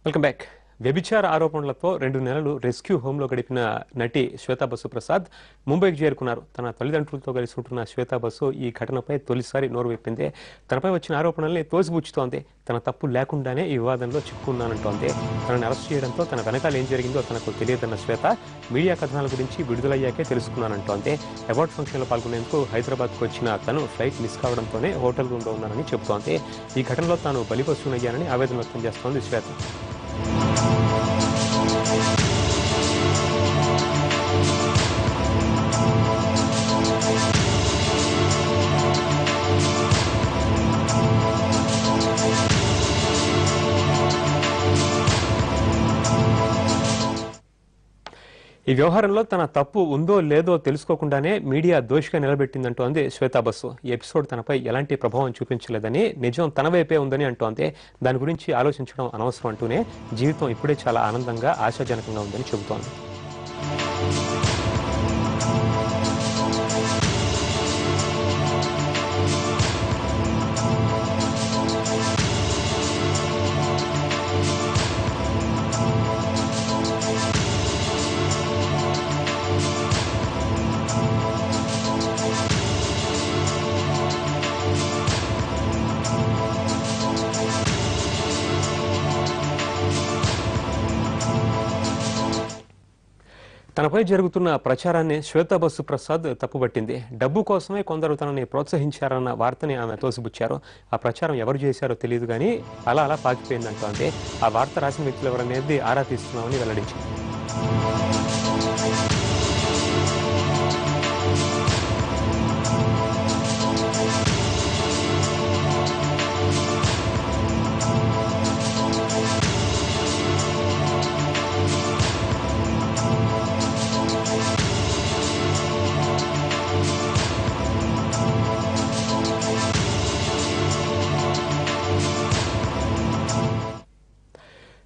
Welcome back. వ్యభిచార ఆరోపణలతో 2 నెలలు రెస్క్యూ హోంలో గడిపిన నటి శ్వేతా బసు ప్రసాద్ ముంబైకి చేరుకున్నారు. తన తల్లిదండ్రులతో కలిసి ఉంటున్న శ్వేతా బసు ఈ ఘటనపై తొలిసారి నోరు విప్పింది. తనపై వచ్చిన ఆరోపణల్ని తోసిపుచ్చుతోంది. తన తప్పు లేకుండానే ఈ వివాదంలో చిక్కుకున్నానంటోంది. తనని అరెస్ట్ చేయడంతో తన వెనకాల ఏం జరిగిందో తనకు తెలియదన్న శ్వేత మీడియా కథనాల గురించి విడుదలయ్యాకే తెలుసుకున్నానంటోంది. అవార్డు ఫంక్షన్లో పాల్గొనేందుకు హైదరాబాద్కు వచ్చిన తను ఫ్లైట్ మిస్ కావడంతోనే హోటల్ రూమ్లో ఉన్నానని చెబుతోంది. ఈ ఘటనలో తాను బలిపశువునయ్యానని ఆవేదన వ్యక్తం చేస్తోంది శ్వేత. ఈ వ్యవహారంలో తన తప్పు ఉందో లేదో తెలుసుకోకుండానే మీడియా దోషిగా నిలబెట్టిందంటోంది శ్వేతా బసు. ఈ ఎపిసోడ్ తనపై ఎలాంటి ప్రభావం చూపించలేదని, నిజం తన వైపే ఉందని అంటోంది. దాని గురించి ఆలోచించడం అనవసరం అంటూనే జీవితం ఇప్పుడే చాలా ఆనందంగా, ఆశాజనకంగా ఉందని చెబుతోంది. తనపై జరుగుతున్న ప్రచారాన్ని శ్వేతా బసు ప్రసాద్ తప్పుబట్టింది. డబ్బు కోసమే కొందరు తనని ప్రోత్సహించారన్న వార్తని ఆమె తోసిపుచ్చారు. ఆ ప్రచారం ఎవరు చేశారో తెలియదు కానీ అలా పాకిపోయిందంటూ. అంటే ఆ వార్త రాసిన వ్యక్తులు ఎవరనేది ఆరా తీస్తున్నామని వెల్లడించింది.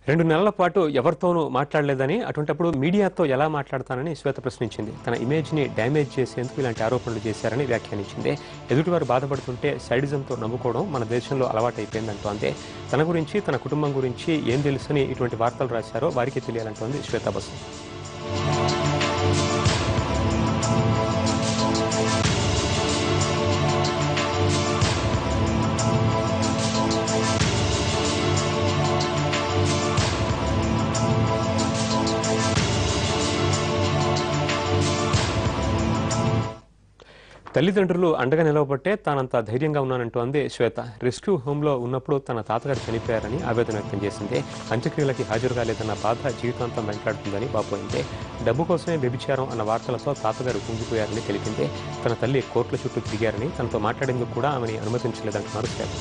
రెండు నెలల పాటు ఎవరితోనూ మాట్లాడలేదని, అటువంటిప్పుడు మీడియాతో ఎలా మాట్లాడతానని శ్వేత ప్రశ్నించింది. తన ఇమేజ్ని డ్యామేజ్ చేసేందుకు ఇలాంటి ఆరోపణలు చేశారని వ్యాఖ్యానించింది. ఎదుటివారు బాధపడుతుంటే సైడిజంతో నవ్వుకోవడం మన దేశంలో అలవాటైపోయిందంటోంది. తన గురించి, తన కుటుంబం గురించి ఏం తెలుసని ఇటువంటి వార్తలు రాశారో వారికి తెలియాలంటోంది శ్వేతా బసు. తల్లిదండ్రులు అండగా నిలవబట్టే తానంత ధైర్యంగా ఉన్నానంటోంది శ్వేత. రెస్క్యూ హోంలో ఉన్నప్పుడు తన తాతగారు చనిపోయారని ఆవేదన వ్యక్తం చేసింది. అంత్యక్రియలకి హాజరు కాలేదన్న బాధ జీవితాంతం వెంటాడుతుందని వాపోయింది. డబ్బు కోసమే వ్యభిచారం అన్న వార్తలతో తాతగారు కుంగిపోయారని తెలిపింది. తన తల్లి కోర్టుల చుట్టూ తిరిగారని, తనతో మాట్లాడేందుకు కూడా ఆమెని అనుమతించలేదంటున్నారు శ్వేత.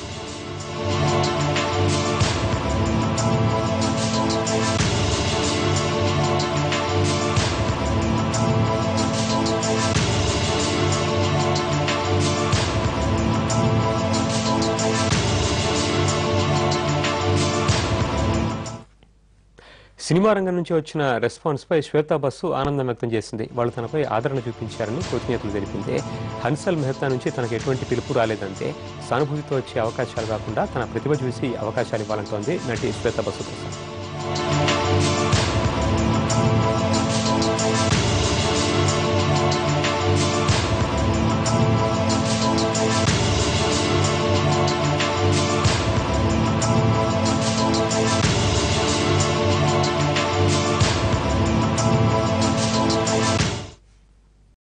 సినిమా రంగం నుంచి వచ్చిన రెస్పాన్స్పై శ్వేతా బసు ఆనందం వ్యక్తం చేసింది. వాళ్ళు తనపై ఆదరణ చూపించారని కృతజ్ఞతలు తెలిపింది. హన్సల్ మెహతా నుంచి తనకు ఎటువంటి పిలుపు రాలేదంటే, సానుభూతితో వచ్చే అవకాశాలు కాకుండా తన ప్రతిభ చూసి అవకాశాలు ఇవ్వాలంటోంది నటి శ్వేతా బసు ప్రసాద్.